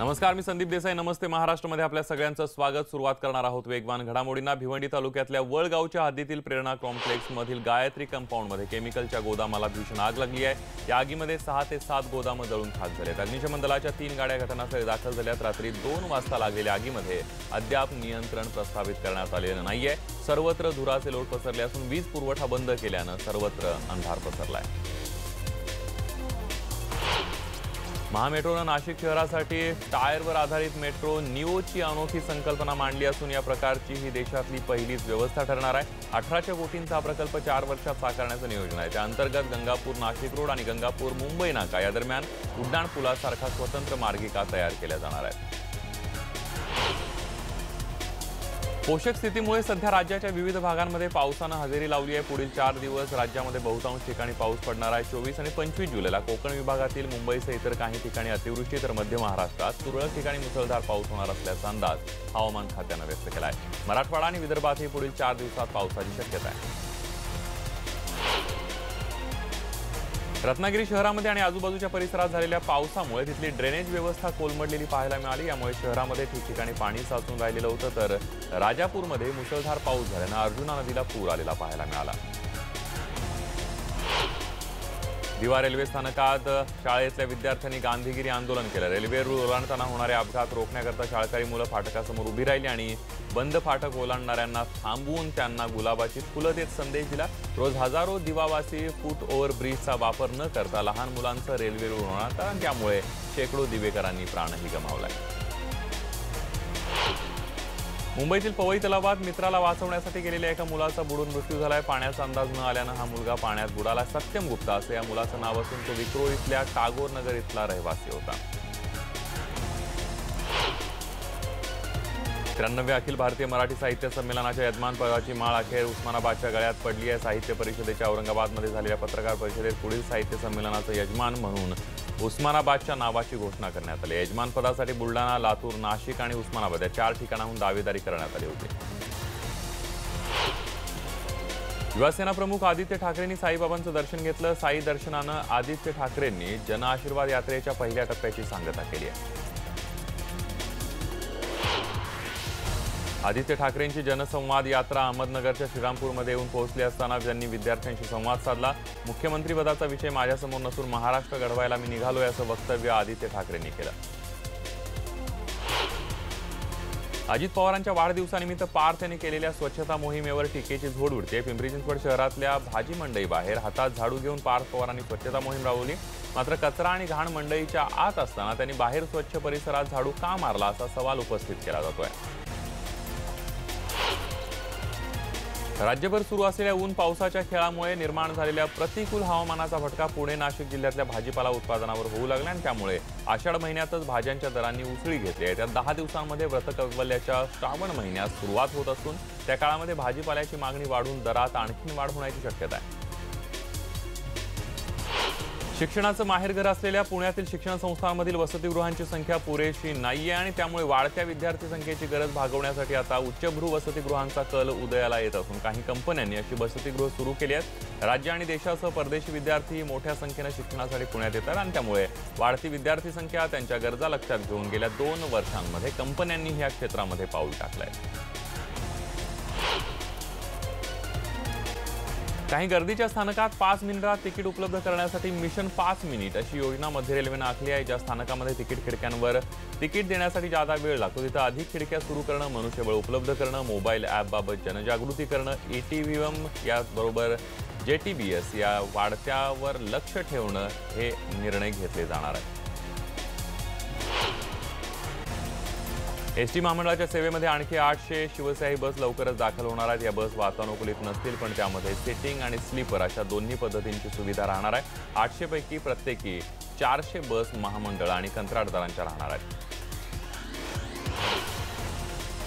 नमस्कार, मी संदीप देसाई. नमस्ते महाराष्ट्रामध्ये आपल्या सगळ्यांचं स्वागत. सुरुवात करणार आहोत वेगवान घडामोडींना. भिवंडी तालुक्यातल्या वळगावच्या हद्दीतील प्रेरणा कॉम्प्लेक्स मधील गायत्री कंपाऊंडमध्ये केमिकलच्या गोदामाला भीषण आग लागली आहे. या आगीमध्ये 6 ते 7 गोदामं जळून खाक झालेत. अग्निशमन दलाच्या 3 गाड्या घटनास्थळी दाखल झाल्यात. रात्री 2 वाजता लागलेल्या आगीमध्ये अद्याप नियंत्रण प्रस्थापित करण्यात आलेलं नाहीये. सर्वत्र धुराचे लोट पसरले असून वीज पुरवठा बंद केल्यानं सर्वत्र अंधार पसरलाय. महामेट्रोनं नाशिक शहरासाठी टायरवर आधारित मेट्रो निओची अनोखी संकल्पना मांडली असून या प्रकारची ही देशातली पहिलीच व्यवस्था ठरणार आहे. 1800 कोटींचा प्रकल्प 4 वर्षात साकारण्याचं नियोजन आहे. त्या अंतर्गत गंगापूर नाशिक रोड आणि गंगापूर मुंबई नाका या दरम्यान उड्डाण पुलासारखा स्वतंत्र मार्गिका तयार केल्या जाणार आहेत. पोषक स्थितीमुळे सध्या राज्याच्या विविध भागांमध्ये पावसानं हजेरी लावली आहे. पुढील 4 दिवस राज्यामध्ये बहुतांश ठिकाणी पाऊस पडणार आहे. 24 आणि 25 जुलैला कोकण विभागातील मुंबईसह इतर काही ठिकाणी अतिवृष्टी तर मध्य महाराष्ट्रात तुरळक ठिकाणी मुसळधार पाऊस होणार असल्याचा अंदाज हवामान खात्यानं व्यक्त केला आहे. मराठवाडा आणि विदर्भातही पुढील 4 दिवसात पावसाची शक्यता आहे. रत्नागिरी शहरामध्ये आणि आजूबाजूच्या परिसरात झालेल्या पावसामुळे तिथली ड्रेनेज व्यवस्था कोलमडलेली पाहायला मिळाली. यामुळे शहरामध्ये ठिकठिकाणी पाणी साचून राहिलेलं होतं. तर राजापूरमध्ये मुसळधार पाऊस झाल्यानं अर्जुना नदीला पूर आलेला पाहायला मिळाला. दिवा रेल्वे स्थानकात शाळेतल्या विद्यार्थ्यांनी गांधीगिरी आंदोलन केलं. रेल्वे रूळ ओलांडताना होणारे अपघात रोखण्याकरता शाळकरी मुलं फाटकासमोर उभी राहिली आणि बंद फाटक ओलांडणाऱ्यांना थांबवून त्यांना गुलाबाची फुलं देत संदेश दिला. रोज हजारो दिवावासी फूट ओव्हर ब्रिजचा वापर न करता लहान मुलांचं रेल्वे रूळ ओलांडतात आणि त्यामुळे शेकडो दिवेकरांनी प्राणही गमावलाय. मुंबईतील पवई तलावात मित्राला वाचवण्यासाठी गेलेल्या एका मुलाचा बुडून मृत्यू झालाय. पाण्याचा अंदाज न आल्यानं हा मुलगा पाण्यात बुडाला. सत्यम गुप्ता असं या मुलाचं नाव असून तो विक्रोळ इथल्या टागोर नगर इथला रहिवासी होता. 93व्या अखिल भारतीय मराठी साहित्य संमेलनाच्या यजमानपदाची माळ अखेर उस्मानाबादच्या गळ्यात पडली आहे. साहित्य परिषदेच्या औरंगाबादमध्ये झालेल्या पत्रकार परिषदेत पुढील साहित्य संमेलनाचं यजमान म्हणून उस्मानाबादच्या नावाची घोषणा करण्यात आली. यजमानपदासाठी बुलढाणा, लातूर, नाशिक आणि उस्मानाबाद या 4 ठिकाणाहून दावेदारी करण्यात आली होती. युवासेना प्रमुख आदित्य ठाकरेंनी साईबाबांचं दर्शन घेतलं. साई दर्शनानं आदित्य ठाकरेंनी जनआशीर्वाद यात्रेच्या पहिल्या टप्प्याची सांगता केली आहे. आदित्य ठाकरेंची जनसंवाद यात्रा अहमदनगरच्या श्रीरामपूरमध्ये येऊन पोहोचली असताना त्यांनी विद्यार्थ्यांशी संवाद साधला. मुख्यमंत्रीपदाचा विषय माझ्यासमोर नसून महाराष्ट्र घडवायला मी निघालोय असं वक्तव्य आदित्य ठाकरेंनी केलं. अजित पवारांच्या वाढदिवसानिमित्त पार्थ यांनी केलेल्या स्वच्छता मोहिमेवर टीकेची झोड उडते. पिंपरी चिंचवड शहरातल्या भाजी मंडई बाहेर हातात झाडू घेऊन पार्थ पवारांनी स्वच्छता मोहीम राबवली. मात्र कचरा आणि घाण मंडईच्या आत असताना त्यांनी बाहेर स्वच्छ परिसरात झाडू का मारला असा सवाल उपस्थित केला जातोय. राज्यभर सुरू असलेल्या ऊन पावसाच्या खेळामुळे निर्माण झालेल्या प्रतिकूल हवामानाचा फटका पुणे, नाशिक जिल्ह्यातल्या भाजीपाला उत्पादनावर होऊ लागला आणि त्यामुळे आषाढ महिन्यातच भाज्यांच्या दरांनी उसळी घेतली आहे. त्यात 10 दिवसांमध्ये व्रतकैवल्याच्या श्रावण महिन्यात सुरुवात होत असून त्या काळामध्ये भाजीपाल्याची मागणी वाढून दरात आणखी वाढ होण्याची शक्यता आहे. शिक्षणाचं माहेरघर असलेल्या पुण्यातील शिक्षण संस्थांमधील वसतिगृहांची संख्या पुरेशी नाहीये आणि त्यामुळे वाढत्या विद्यार्थी संख्येची गरज भागवण्यासाठी आता उच्चभ्रू वसतिगृहांचा कल उदयाला येत असून काही कंपन्यांनी अशी वसतिगृह सुरू केली आहेत. राज्य आणि देशासह परदेशी विद्यार्थी मोठ्या संख्येनं शिक्षणासाठी पुण्यात येतात आणि त्यामुळे वाढती विद्यार्थी संख्या त्यांच्या गरजा लक्षात घेऊन गेल्या 2 वर्षांमध्ये कंपन्यांनी या क्षेत्रामध्ये पाऊल टाकलंय. काही गर्दीच्या स्थानकात 5 मिनिटात तिकीट उपलब्ध करण्यासाठी मिशन 5 मिनिट अशी योजना मध्य रेल्वेनं आखली आहे. ज्या स्थानकामध्ये तिकीट खिडक्यांवर तिकीट देण्यासाठी जादा वेळ लागतो तिथं अधिक खिडक्या सुरू करणं, मनुष्यबळ उपलब्ध करणं, मोबाईल ॲपबाबत जनजागृती करणं, ETVM याबरोबर JTBS या वाढत्यावर लक्ष ठेवणं हे निर्णय घेतले जाणार आहेत. एसटी महामंडळाच्या सेवेमध्ये आणखी 800 शिवशाही बस लवकरच दाखल होणार आहेत. या बस वातानुकूलित नसतील पण त्यामध्ये सिटिंग आणि स्लीपर अशा दोन्ही पद्धतींची सुविधा राहणार आहे. 800 पैकी प्रत्येकी 400 बस महामंडळ आणि कंत्राटदारांच्या राहणार आहेत.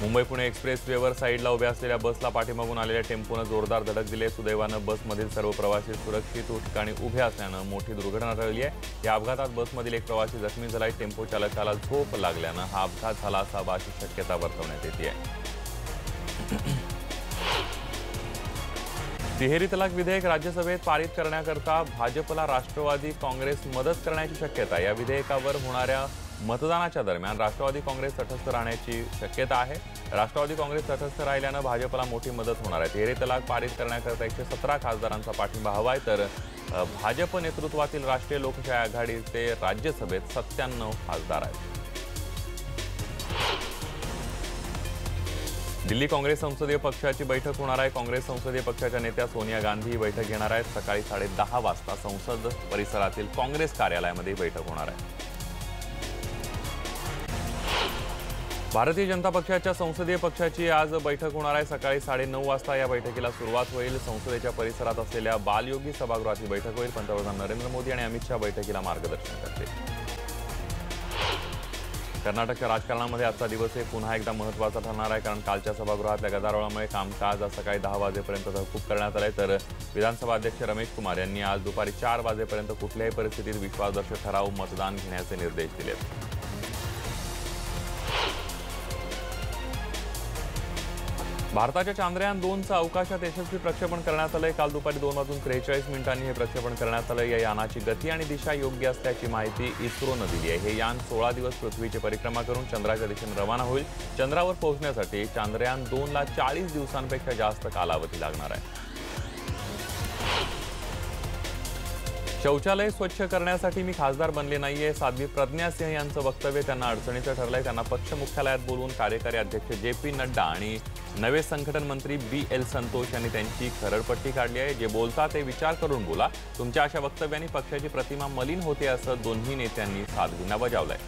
मुंबई पुणे एक्सप्रेसवेवर साईडला उभ्या असलेल्या बसला पाठीमागून आलेल्या टेम्पोनं जोरदार धडक दिली. सुदैवानं बसमधील सर्व प्रवासी सुरक्षित ठिकाणी उभे असल्यानं मोठी दुर्घटना टळली आहे. या अपघातात बसमधील एक प्रवासी जखमी झालाय. टेम्पो चालकाला झोप लागल्यानं हा अपघात झाला असावा अशी शक्यता वर्तवण्यात येते आहे. तिहेरी तलाक विधेयक राज्यसभेत पारित करण्याकरता भाजपला राष्ट्रवादी काँग्रेस मदत करण्याची शक्यता. या विधेयकावर होणाऱ्या मतदानाच्या दरम्यान राष्ट्रवादी काँग्रेस तटस्थ राहण्याची शक्यता आहे। राष्ट्रवादी काँग्रेस तटस्थ राहिल्यानं भाजपला मोठी मदत होणार आहे। तिहेरी तलाक पारित करण्याकरता 117 खासदारांचा पाठिंबा हवाय, तर भाजप नेतृत्वातील राष्ट्रीय लोकशाही आघाडीचे राज्यसभेत 97 खासदार आहेत। दिल्ली काँग्रेस संसदीय पक्षाची बैठक होणार आहे। काँग्रेस संसदीय पक्षाच्या नेत्या सोनिया गांधी ही बैठक घेणार आहेत। सकाळी 10:30 वाजता संसद परिसरातील काँग्रेस कार्यालयामध्ये बैठक होणार आहे। भारतीय जनता पक्षाच्या संसदीय पक्षाची आज बैठक होणार आहे। सकाळी 9:30 वाजता या बैठकीला सुरुवात होईल। संसदेच्या परिसरात असलेल्या बालयोगी सभागृहात ही बैठक होईल। पंतप्रधान नरेंद्र मोदी आणि अमित शहा बैठकीला मार्गदर्शन करतील। कर्नाटकच्या राजकारणामध्ये आजचा दिवस हे पुन्हा एकदा महत्त्वाचा ठरणार आहे, कारण कालच्या सभागृहातल्या गदारोळामुळे कामकाज आज सकाळी 10 वाजेपर्यंत तहकूब करण्यात आले। तर विधानसभा अध्यक्ष रमेश कुमार यांनी आज दुपारी 4 वाजेपर्यंत कुठल्याही परिस्थितीत विश्वासदर्शक ठराव मतदान घेण्याचे निर्देश दिलेत। भारताच्या चांद्रयान 2चं अवकाशात यशस्वी प्रक्षेपण करण्यात आलंय। काल दुपारी 2:43 हे प्रक्षेपण करण्यात आलं। या यानाची गती आणि दिशा योग्य असल्याची माहिती इस्रोनं दिली आहे। हे यान 16 दिवस पृथ्वीची परिक्रमा करून चंद्राच्या दिशेने रवाना होईल। चंद्रावर पोहोचण्यासाठी चांद्रयान 2ला 40 दिवसांपेक्षा जास्त कालावधी लागणार आहे। शौचालय स्वच्छ करण्यासाठी मी खासदार बनले नाहीये, साध्वी प्रज्ञा सिंह यांचं वक्तव्य त्यांना अडचणीचं ठरलंय। त्यांना पक्ष मुख्यालयात बोलून कार्यकारी अध्यक्ष JP नड्डा आणि नवे संघटन मंत्री BL संतोष यांनी त्यांची खरडपट्टी काढली आहे। जे बोलता ते विचार करून बोला, तुमच्या अशा वक्तव्यांनी पक्षाची प्रतिमा मलिन होते, असं दोन्ही नेत्यांनी साधवींना बजावलंय।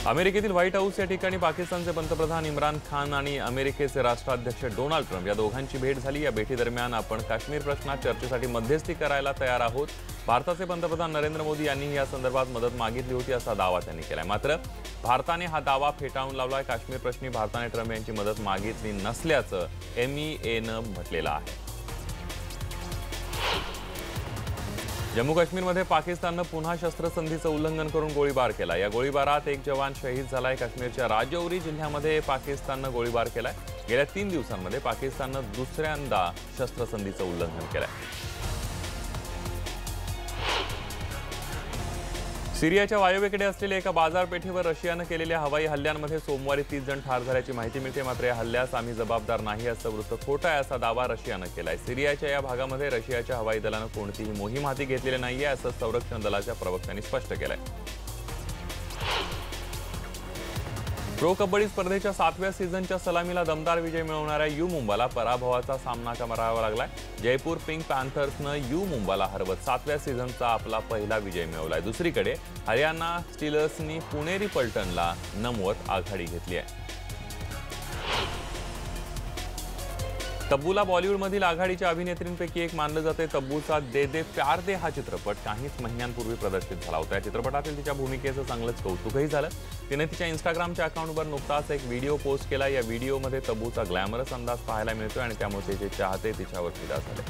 अमेरिकेतील व्हाईट हाऊस या ठिकाणी पाकिस्तानचे पंतप्रधान इम्रान खान आणि अमेरिकेचे राष्ट्राध्यक्ष डोनाल्ड ट्रम्प या दोघांची भेट झाली। या भेटीदरम्यान आपण काश्मीर प्रश्नात चर्चेसाठी मध्यस्थी करायला तयार आहोत। भारताचे पंतप्रधान नरेंद्र मोदी यांनी या संदर्भात मदत मागितली होती, असा दावा त्यांनी केलाय। मात्र भारताने हा दावा फेटाळून लावलाय। काश्मीर प्रश्नी भारताने ट्रम्प यांची मदत मागितली नसल्याचं MEAनं म्हटलेलं आहे। जम्मू काश्मीरमध्ये पाकिस्ताननं पुन्हा शस्त्रसंधीचं उल्लंघन करून गोळीबार केला। या गोळीबारात एक जवान शहीद झालाय। काश्मीरच्या राजौरी जिल्ह्यामध्ये पाकिस्ताननं गोळीबार केलाय। गेल्या 3 दिवसांमध्ये पाकिस्ताननं दुसऱ्यांदा शस्त्रसंधीचं उल्लंघन केलंय। सिरियाच्या वायव्येकडे असलेल्या एका बाजारपेठेवर रशियानं केलेल्या हवाई हल्ल्यांमध्ये सोमवारी 30 जण ठार झाल्याची माहिती मिळते। मात्र या हल्ल्यास आम्ही जबाबदार नाही असं वृत्त खोटं आहे, असा दावा रशियानं केलाय। सिरियाच्या या भागामध्ये रशियाच्या हवाई दलानं कोणतीही मोहीम हाती घेतलेली नाहीये, असं संरक्षण दलाच्या प्रवक्त्यांनी स्पष्ट केलंय। प्रो कबड्डी स्पर्धेच्या 7व्या सीझनच्या सलामीला दमदार विजय मिळवणाऱ्या यू मुंबाला पराभवाचा सामना करावा लागलाय। जयपूर पिंक पॅन्थर्सनं यू मुंबाला हरवत 7व्या सीझनचा आपला पहिला विजय मिळवलाय। दुसरीकडे हरियाणा स्टीलर्सनी पुणेरी पलटनला नमवत आघाडी घेतली आहे। तब्बूला बॉलिवूडमधील आघाडीच्या अभिनेत्रींपैकी एक मानलं जाते। तब्बूचा दे दे प्यार दे हा चित्रपट काहीच महिन्यांपूर्वी प्रदर्शित झाला होता। या चित्रपटातील तिच्या भूमिकेचं चांगलंच कौतुकही झालं। तिने तिच्या इंस्टाग्रामच्या अकाउंटवर नुकताच एक व्हिडिओ पोस्ट केला। या व्हिडिओमध्ये तब्बूचा ग्लॅमरस अंदाज पाहायला मिळतोय आणि त्यामुळे तिचे चाहते तिच्यावर फिदा झाले।